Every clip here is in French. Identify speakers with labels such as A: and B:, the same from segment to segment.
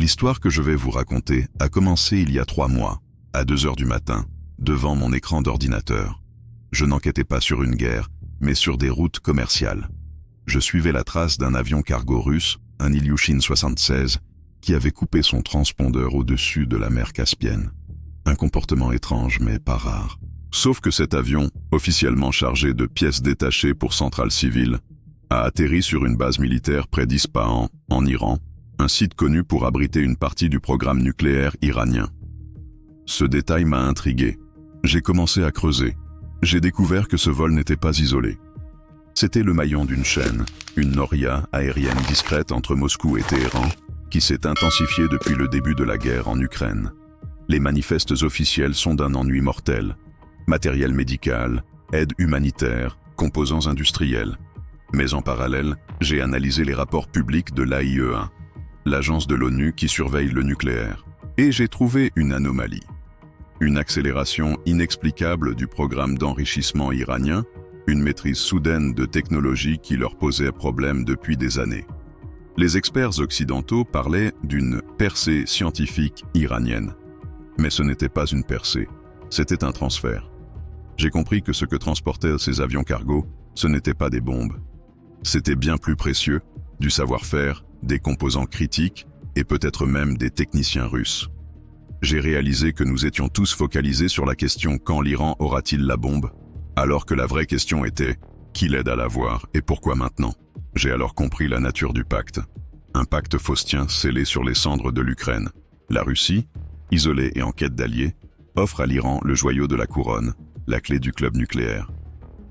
A: L'histoire que je vais vous raconter a commencé il y a 3 mois, à 2 heures du matin, devant mon écran d'ordinateur. Je n'enquêtais pas sur une guerre, mais sur des routes commerciales. Je suivais la trace d'un avion cargo russe, un Ilyushin 76, qui avait coupé son transpondeur au-dessus de la mer Caspienne. Un comportement étrange, mais pas rare. Sauf que cet avion, officiellement chargé de pièces détachées pour centrales civiles, a atterri sur une base militaire près d'Ispahan, en Iran, un site connu pour abriter une partie du programme nucléaire iranien. Ce détail m'a intrigué. J'ai commencé à creuser. J'ai découvert que ce vol n'était pas isolé. C'était le maillon d'une chaîne, une noria aérienne discrète entre Moscou et Téhéran, qui s'est intensifiée depuis le début de la guerre en Ukraine. Les manifestes officiels sont d'un ennui mortel. Matériel médical, aide humanitaire, composants industriels. Mais en parallèle, j'ai analysé les rapports publics de l'AIEA, l'agence de l'ONU qui surveille le nucléaire. Et j'ai trouvé une anomalie. Une accélération inexplicable du programme d'enrichissement iranien, une maîtrise soudaine de technologies qui leur posait problème depuis des années. Les experts occidentaux parlaient d'une percée scientifique iranienne. Mais ce n'était pas une percée, c'était un transfert. J'ai compris que ce que transportaient ces avions cargo, ce n'étaient pas des bombes. C'était bien plus précieux, du savoir-faire, des composants critiques et peut-être même des techniciens russes. J'ai réalisé que nous étions tous focalisés sur la question quand l'Iran aura-t-il la bombe, alors que la vraie question était qui l'aide à l'avoir et pourquoi maintenant. J'ai alors compris la nature du pacte. Un pacte faustien scellé sur les cendres de l'Ukraine. La Russie, isolée et en quête d'alliés, offre à l'Iran le joyau de la couronne, la clé du club nucléaire.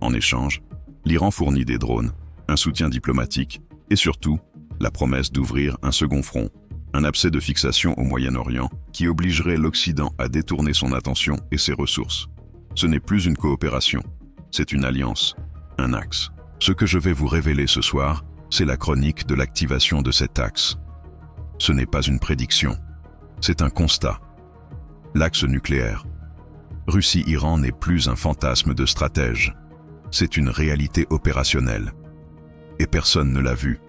A: En échange, l'Iran fournit des drones, un soutien diplomatique et surtout, la promesse d'ouvrir un second front, un abcès de fixation au Moyen-Orient qui obligerait l'Occident à détourner son attention et ses ressources. Ce n'est plus une coopération, c'est une alliance, un axe. Ce que je vais vous révéler ce soir, c'est la chronique de l'activation de cet axe. Ce n'est pas une prédiction, c'est un constat. L'axe nucléaire. Russie-Iran n'est plus un fantasme de stratège, c'est une réalité opérationnelle. Et personne ne l'a vu,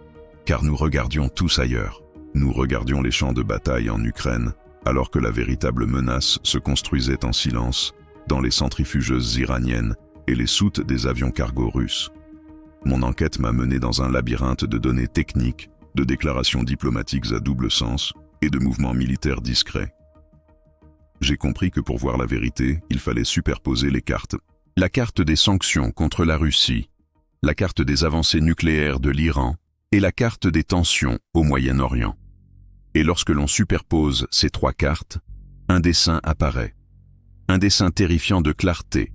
A: car nous regardions tous ailleurs. Nous regardions les champs de bataille en Ukraine, alors que la véritable menace se construisait en silence dans les centrifugeuses iraniennes et les soutes des avions cargo russes. Mon enquête m'a mené dans un labyrinthe de données techniques, de déclarations diplomatiques à double sens et de mouvements militaires discrets. J'ai compris que pour voir la vérité, il fallait superposer les cartes. La carte des sanctions contre la Russie, la carte des avancées nucléaires de l'Iran et la carte des tensions au Moyen-Orient. Et lorsque l'on superpose ces 3 cartes, un dessin apparaît. Un dessin terrifiant de clarté.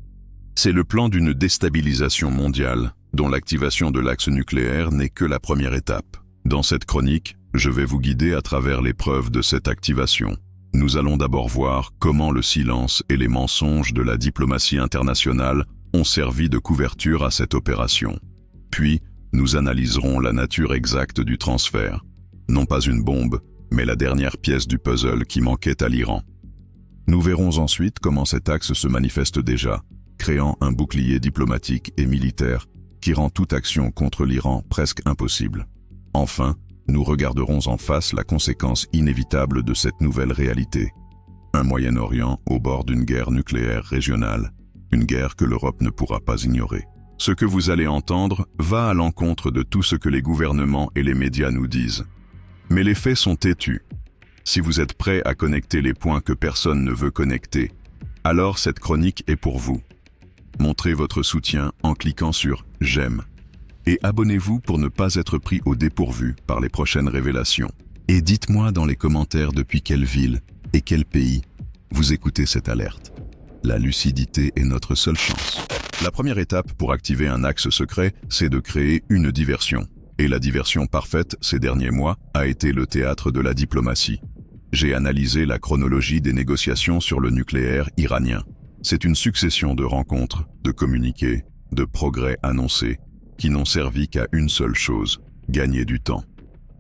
A: C'est le plan d'une déstabilisation mondiale dont l'activation de l'axe nucléaire n'est que la première étape. Dans cette chronique, je vais vous guider à travers les preuves de cette activation. Nous allons d'abord voir comment le silence et les mensonges de la diplomatie internationale ont servi de couverture à cette opération. Puis, nous analyserons la nature exacte du transfert. Non pas une bombe, mais la dernière pièce du puzzle qui manquait à l'Iran. Nous verrons ensuite comment cet axe se manifeste déjà, créant un bouclier diplomatique et militaire qui rend toute action contre l'Iran presque impossible. Enfin, nous regarderons en face la conséquence inévitable de cette nouvelle réalité. Un Moyen-Orient au bord d'une guerre nucléaire régionale, une guerre que l'Europe ne pourra pas ignorer. Ce que vous allez entendre va à l'encontre de tout ce que les gouvernements et les médias nous disent. Mais les faits sont têtus. Si vous êtes prêts à connecter les points que personne ne veut connecter, alors cette chronique est pour vous. Montrez votre soutien en cliquant sur « J'aime » et abonnez-vous pour ne pas être pris au dépourvu par les prochaines révélations. Et dites-moi dans les commentaires depuis quelle ville et quel pays vous écoutez cette alerte. La lucidité est notre seule chance. La première étape pour activer un axe secret, c'est de créer une diversion. Et la diversion parfaite, ces derniers mois, a été le théâtre de la diplomatie. J'ai analysé la chronologie des négociations sur le nucléaire iranien. C'est une succession de rencontres, de communiqués, de progrès annoncés, qui n'ont servi qu'à une seule chose, gagner du temps.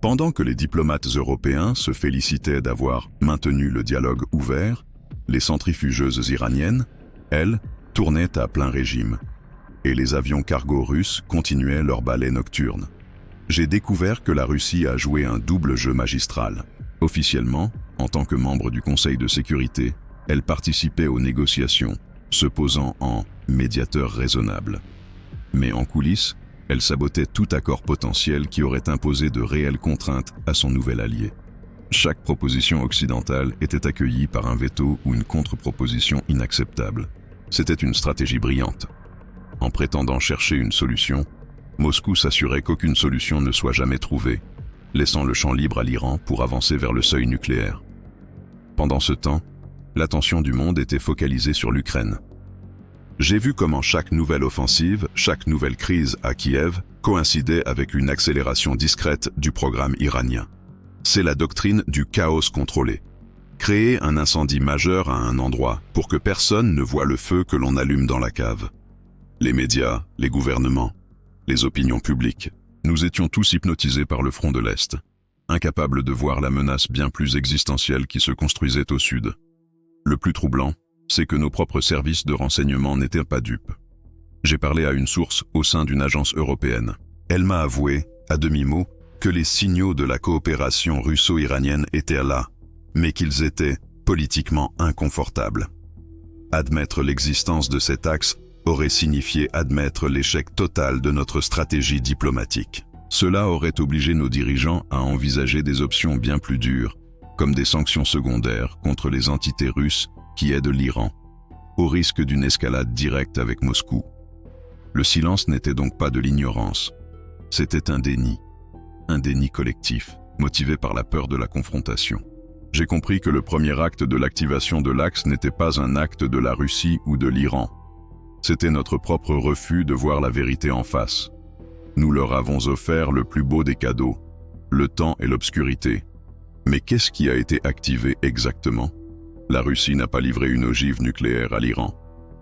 A: Pendant que les diplomates européens se félicitaient d'avoir maintenu le dialogue ouvert, les centrifugeuses iraniennes, elles, tournaient à plein régime. Et les avions cargo russes continuaient leur ballet nocturne. J'ai découvert que la Russie a joué un double jeu magistral. Officiellement, en tant que membre du Conseil de sécurité, elle participait aux négociations, se posant en médiateur raisonnable. Mais en coulisses, elle sabotait tout accord potentiel qui aurait imposé de réelles contraintes à son nouvel allié. Chaque proposition occidentale était accueillie par un veto ou une contre-proposition inacceptable. C'était une stratégie brillante. En prétendant chercher une solution, Moscou s'assurait qu'aucune solution ne soit jamais trouvée, laissant le champ libre à l'Iran pour avancer vers le seuil nucléaire. Pendant ce temps, l'attention du monde était focalisée sur l'Ukraine. J'ai vu comment chaque nouvelle offensive, chaque nouvelle crise à Kiev coïncidait avec une accélération discrète du programme iranien. C'est la doctrine du chaos contrôlé. Créer un incendie majeur à un endroit pour que personne ne voie le feu que l'on allume dans la cave. Les médias, les gouvernements, les opinions publiques, nous étions tous hypnotisés par le front de l'Est, incapables de voir la menace bien plus existentielle qui se construisait au sud. Le plus troublant, c'est que nos propres services de renseignement n'étaient pas dupes. J'ai parlé à une source au sein d'une agence européenne. Elle m'a avoué, à demi-mot, que les signaux de la coopération russo-iranienne étaient là, mais qu'ils étaient politiquement inconfortables. Admettre l'existence de cet axe aurait signifié admettre l'échec total de notre stratégie diplomatique. Cela aurait obligé nos dirigeants à envisager des options bien plus dures, comme des sanctions secondaires contre les entités russes qui aident l'Iran, au risque d'une escalade directe avec Moscou. Le silence n'était donc pas de l'ignorance, c'était un déni collectif, motivé par la peur de la confrontation. J'ai compris que le premier acte de l'activation de l'axe n'était pas un acte de la Russie ou de l'Iran. C'était notre propre refus de voir la vérité en face. Nous leur avons offert le plus beau des cadeaux, le temps et l'obscurité. Mais qu'est-ce qui a été activé exactement ? La Russie n'a pas livré une ogive nucléaire à l'Iran.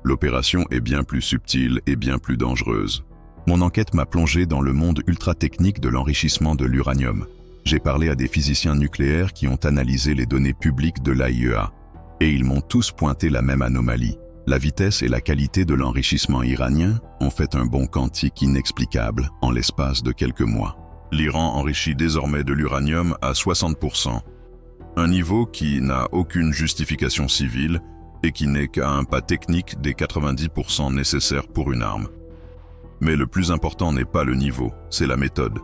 A: L'opération est bien plus subtile et bien plus dangereuse. Mon enquête m'a plongé dans le monde ultra-technique de l'enrichissement de l'uranium. J'ai parlé à des physiciens nucléaires qui ont analysé les données publiques de l'AIEA, et ils m'ont tous pointé la même anomalie. La vitesse et la qualité de l'enrichissement iranien ont fait un bond quantique inexplicable en l'espace de quelques mois. L'Iran enrichit désormais de l'uranium à 60%, un niveau qui n'a aucune justification civile et qui n'est qu'à un pas technique des 90% nécessaires pour une arme. Mais le plus important n'est pas le niveau, c'est la méthode.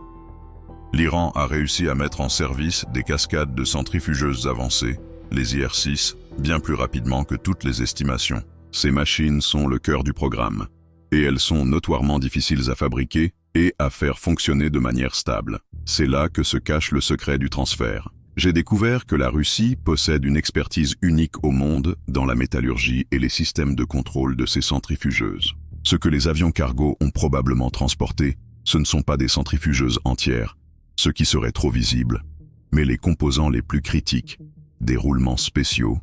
A: L'Iran a réussi à mettre en service des cascades de centrifugeuses avancées, les IR-6, bien plus rapidement que toutes les estimations. Ces machines sont le cœur du programme, et elles sont notoirement difficiles à fabriquer et à faire fonctionner de manière stable. C'est là que se cache le secret du transfert. J'ai découvert que la Russie possède une expertise unique au monde dans la métallurgie et les systèmes de contrôle de ces centrifugeuses. Ce que les avions cargo ont probablement transporté, ce ne sont pas des centrifugeuses entières, ce qui serait trop visible, mais les composants les plus critiques, des roulements spéciaux,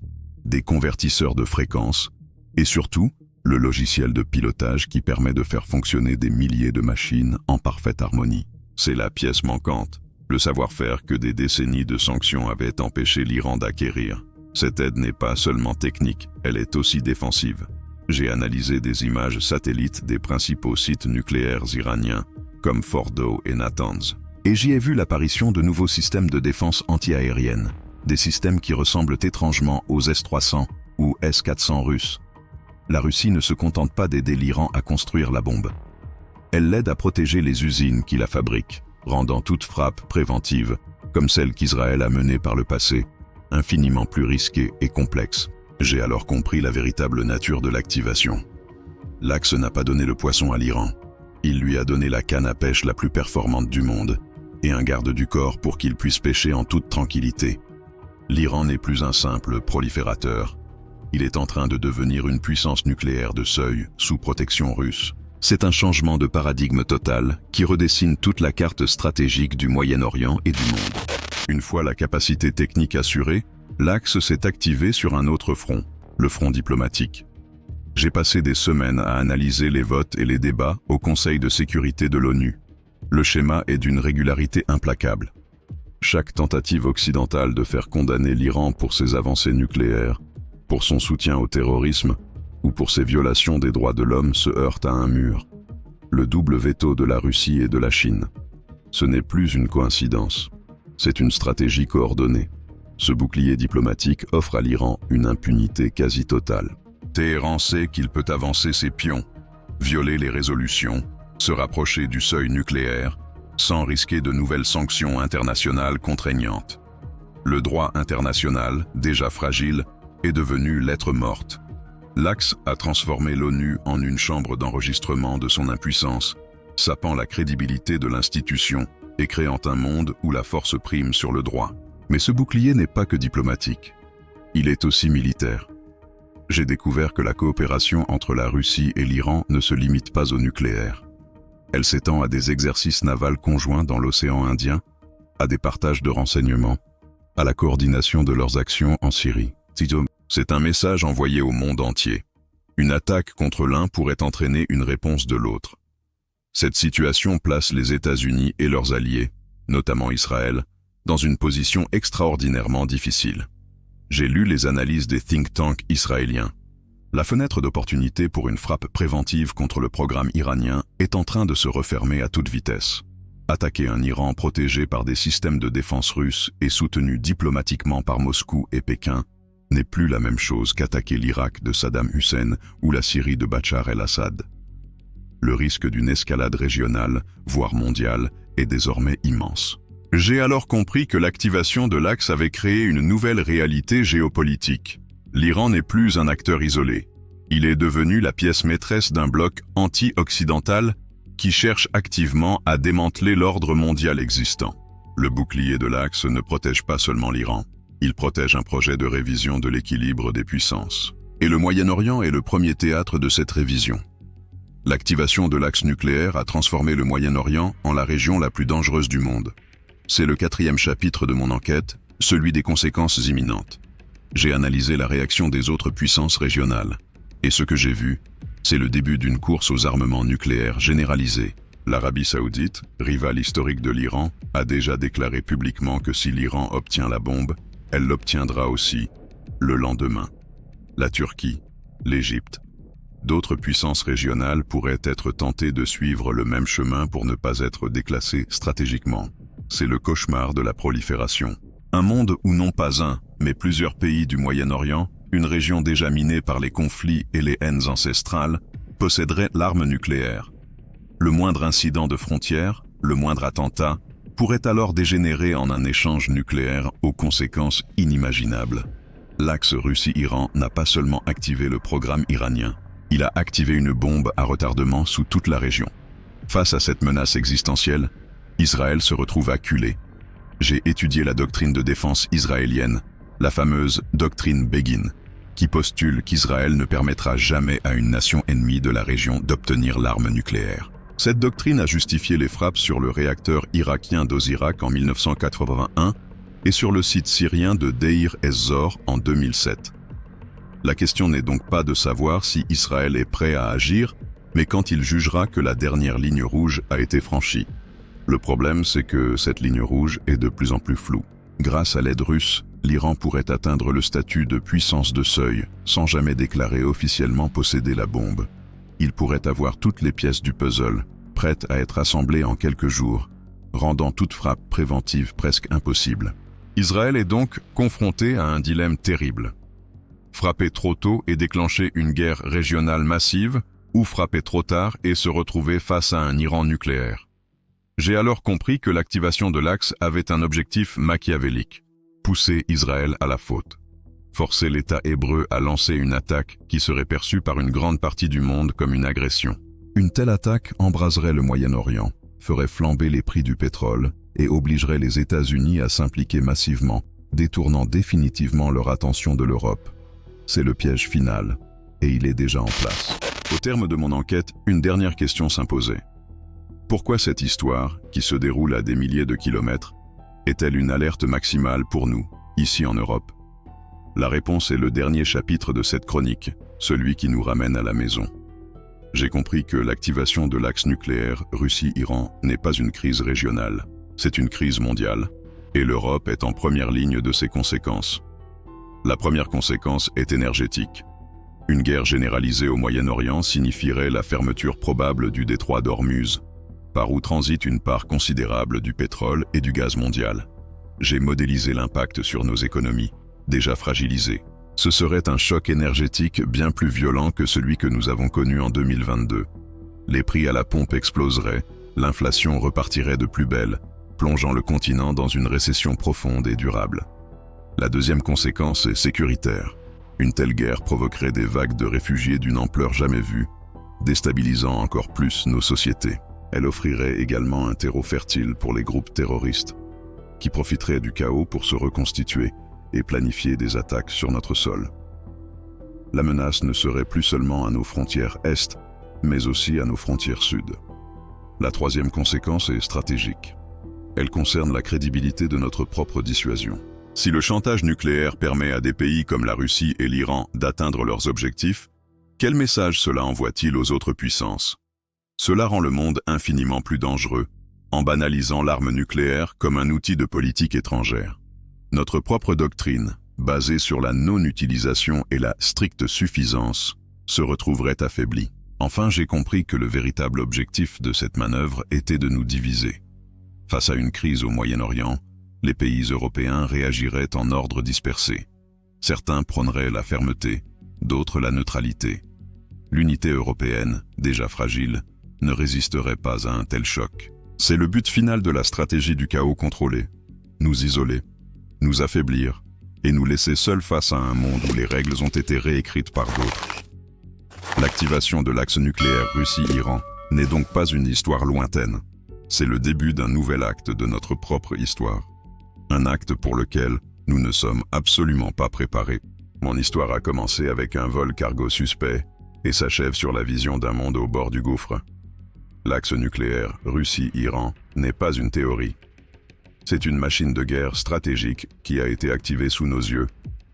A: des convertisseurs de fréquences, et surtout, le logiciel de pilotage qui permet de faire fonctionner des milliers de machines en parfaite harmonie. C'est la pièce manquante, le savoir-faire que des décennies de sanctions avaient empêché l'Iran d'acquérir. Cette aide n'est pas seulement technique, elle est aussi défensive. J'ai analysé des images satellites des principaux sites nucléaires iraniens, comme Fordow et Natanz. Et j'y ai vu l'apparition de nouveaux systèmes de défense anti-aérienne, des systèmes qui ressemblent étrangement aux S-300 ou S-400 russes. La Russie ne se contente pas d'aider l'Iran à construire la bombe. Elle l'aide à protéger les usines qui la fabriquent, rendant toute frappe préventive, comme celle qu'Israël a menée par le passé, infiniment plus risquée et complexe. J'ai alors compris la véritable nature de l'activation. L'Axe n'a pas donné le poisson à l'Iran. Il lui a donné la canne à pêche la plus performante du monde et un garde du corps pour qu'il puisse pêcher en toute tranquillité. L'Iran n'est plus un simple proliférateur. Il est en train de devenir une puissance nucléaire de seuil sous protection russe. C'est un changement de paradigme total qui redessine toute la carte stratégique du Moyen-Orient et du monde. Une fois la capacité technique assurée, l'Axe s'est activé sur un autre front, le front diplomatique. J'ai passé des semaines à analyser les votes et les débats au Conseil de sécurité de l'ONU. Le schéma est d'une régularité implacable. Chaque tentative occidentale de faire condamner l'Iran pour ses avancées nucléaires, pour son soutien au terrorisme ou pour ses violations des droits de l'homme se heurte à un mur. Le double veto de la Russie et de la Chine. Ce n'est plus une coïncidence, c'est une stratégie coordonnée. Ce bouclier diplomatique offre à l'Iran une impunité quasi totale. Téhéran sait qu'il peut avancer ses pions, violer les résolutions, se rapprocher du seuil nucléaire, sans risquer de nouvelles sanctions internationales contraignantes. Le droit international, déjà fragile, est devenu lettre morte. L'Axe a transformé l'ONU en une chambre d'enregistrement de son impuissance, sapant la crédibilité de l'institution et créant un monde où la force prime sur le droit. Mais ce bouclier n'est pas que diplomatique. Il est aussi militaire. J'ai découvert que la coopération entre la Russie et l'Iran ne se limite pas au nucléaire. Elle s'étend à des exercices navals conjoints dans l'océan Indien, à des partages de renseignements, à la coordination de leurs actions en Syrie. C'est un message envoyé au monde entier. Une attaque contre l'un pourrait entraîner une réponse de l'autre. Cette situation place les États-Unis et leurs alliés, notamment Israël, dans une position extraordinairement difficile. J'ai lu les analyses des think tanks israéliens. La fenêtre d'opportunité pour une frappe préventive contre le programme iranien est en train de se refermer à toute vitesse. Attaquer un Iran protégé par des systèmes de défense russes et soutenu diplomatiquement par Moscou et Pékin n'est plus la même chose qu'attaquer l'Irak de Saddam Hussein ou la Syrie de Bachar el-Assad. Le risque d'une escalade régionale, voire mondiale, est désormais immense. J'ai alors compris que l'activation de l'Axe avait créé une nouvelle réalité géopolitique. L'Iran n'est plus un acteur isolé. Il est devenu la pièce maîtresse d'un bloc anti-occidental qui cherche activement à démanteler l'ordre mondial existant. Le bouclier de l'Axe ne protège pas seulement l'Iran. Il protège un projet de révision de l'équilibre des puissances. Et le Moyen-Orient est le premier théâtre de cette révision. L'activation de l'Axe nucléaire a transformé le Moyen-Orient en la région la plus dangereuse du monde. C'est le 4e chapitre de mon enquête, celui des conséquences imminentes. J'ai analysé la réaction des autres puissances régionales. Et ce que j'ai vu, c'est le début d'une course aux armements nucléaires généralisés. L'Arabie saoudite, rivale historique de l'Iran, a déjà déclaré publiquement que si l'Iran obtient la bombe, elle l'obtiendra aussi, le lendemain. La Turquie, l'Égypte. D'autres puissances régionales pourraient être tentées de suivre le même chemin pour ne pas être déclassées stratégiquement. C'est le cauchemar de la prolifération. Un monde où non pas un, mais plusieurs pays du Moyen-Orient, une région déjà minée par les conflits et les haines ancestrales, posséderaient l'arme nucléaire. Le moindre incident de frontière, le moindre attentat, pourrait alors dégénérer en un échange nucléaire aux conséquences inimaginables. L'Axe Russie-Iran n'a pas seulement activé le programme iranien, il a activé une bombe à retardement sous toute la région. Face à cette menace existentielle, Israël se retrouve acculé. J'ai étudié la doctrine de défense israélienne, la fameuse doctrine Begin, qui postule qu'Israël ne permettra jamais à une nation ennemie de la région d'obtenir l'arme nucléaire. Cette doctrine a justifié les frappes sur le réacteur irakien d'Ozirak en 1981 et sur le site syrien de Deir ez-Zor en 2007. La question n'est donc pas de savoir si Israël est prêt à agir, mais quand il jugera que la dernière ligne rouge a été franchie. Le problème, c'est que cette ligne rouge est de plus en plus floue. Grâce à l'aide russe, l'Iran pourrait atteindre le statut de puissance de seuil, sans jamais déclarer officiellement posséder la bombe. Il pourrait avoir toutes les pièces du puzzle, prêtes à être assemblées en quelques jours, rendant toute frappe préventive presque impossible. Israël est donc confronté à un dilemme terrible. Frapper trop tôt et déclencher une guerre régionale massive, ou frapper trop tard et se retrouver face à un Iran nucléaire. J'ai alors compris que l'activation de l'Axe avait un objectif machiavélique, pousser Israël à la faute, forcer l'État hébreu à lancer une attaque qui serait perçue par une grande partie du monde comme une agression. Une telle attaque embraserait le Moyen-Orient, ferait flamber les prix du pétrole et obligerait les États-Unis à s'impliquer massivement, détournant définitivement leur attention de l'Europe. C'est le piège final, et il est déjà en place. Au terme de mon enquête, une dernière question s'imposait. Pourquoi cette histoire, qui se déroule à des milliers de kilomètres, est-elle une alerte maximale pour nous, ici en Europe? La réponse est le dernier chapitre de cette chronique, celui qui nous ramène à la maison. J'ai compris que l'activation de l'axe nucléaire Russie-Iran n'est pas une crise régionale, c'est une crise mondiale, et l'Europe est en première ligne de ses conséquences. La première conséquence est énergétique. Une guerre généralisée au Moyen-Orient signifierait la fermeture probable du détroit d'Ormuz, par où transite une part considérable du pétrole et du gaz mondial. J'ai modélisé l'impact sur nos économies, déjà fragilisées. Ce serait un choc énergétique bien plus violent que celui que nous avons connu en 2022. Les prix à la pompe exploseraient, l'inflation repartirait de plus belle, plongeant le continent dans une récession profonde et durable. La deuxième conséquence est sécuritaire. Une telle guerre provoquerait des vagues de réfugiés d'une ampleur jamais vue, déstabilisant encore plus nos sociétés. Elle offrirait également un terreau fertile pour les groupes terroristes, qui profiteraient du chaos pour se reconstituer et planifier des attaques sur notre sol. La menace ne serait plus seulement à nos frontières est, mais aussi à nos frontières sud. La troisième conséquence est stratégique. Elle concerne la crédibilité de notre propre dissuasion. Si le chantage nucléaire permet à des pays comme la Russie et l'Iran d'atteindre leurs objectifs, quel message cela envoie-t-il aux autres puissances? Cela rend le monde infiniment plus dangereux, en banalisant l'arme nucléaire comme un outil de politique étrangère. Notre propre doctrine, basée sur la non-utilisation et la stricte suffisance, se retrouverait affaiblie. Enfin, j'ai compris que le véritable objectif de cette manœuvre était de nous diviser. Face à une crise au Moyen-Orient, les pays européens réagiraient en ordre dispersé. Certains prôneraient la fermeté, d'autres la neutralité. L'unité européenne, déjà fragile, ne résisterait pas à un tel choc. C'est le but final de la stratégie du chaos contrôlé. Nous isoler, nous affaiblir et nous laisser seuls face à un monde où les règles ont été réécrites par d'autres. L'activation de l'axe nucléaire Russie-Iran n'est donc pas une histoire lointaine. C'est le début d'un nouvel acte de notre propre histoire. Un acte pour lequel nous ne sommes absolument pas préparés. Mon histoire a commencé avec un vol cargo suspect et s'achève sur la vision d'un monde au bord du gouffre. L'axe nucléaire Russie-Iran n'est pas une théorie. C'est une machine de guerre stratégique qui a été activée sous nos yeux,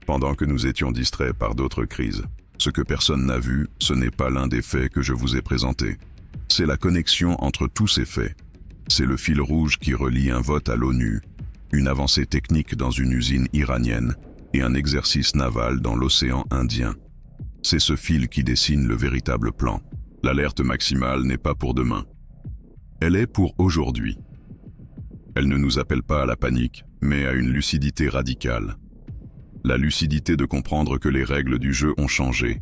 A: pendant que nous étions distraits par d'autres crises. Ce que personne n'a vu, ce n'est pas l'un des faits que je vous ai présentés. C'est la connexion entre tous ces faits. C'est le fil rouge qui relie un vote à l'ONU, une avancée technique dans une usine iranienne et un exercice naval dans l'océan Indien. C'est ce fil qui dessine le véritable plan. L'alerte maximale n'est pas pour demain. Elle est pour aujourd'hui. Elle ne nous appelle pas à la panique, mais à une lucidité radicale. La lucidité de comprendre que les règles du jeu ont changé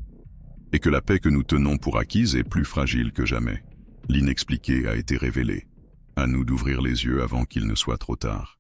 A: et que la paix que nous tenons pour acquise est plus fragile que jamais. L'inexpliqué a été révélé. À nous d'ouvrir les yeux avant qu'il ne soit trop tard.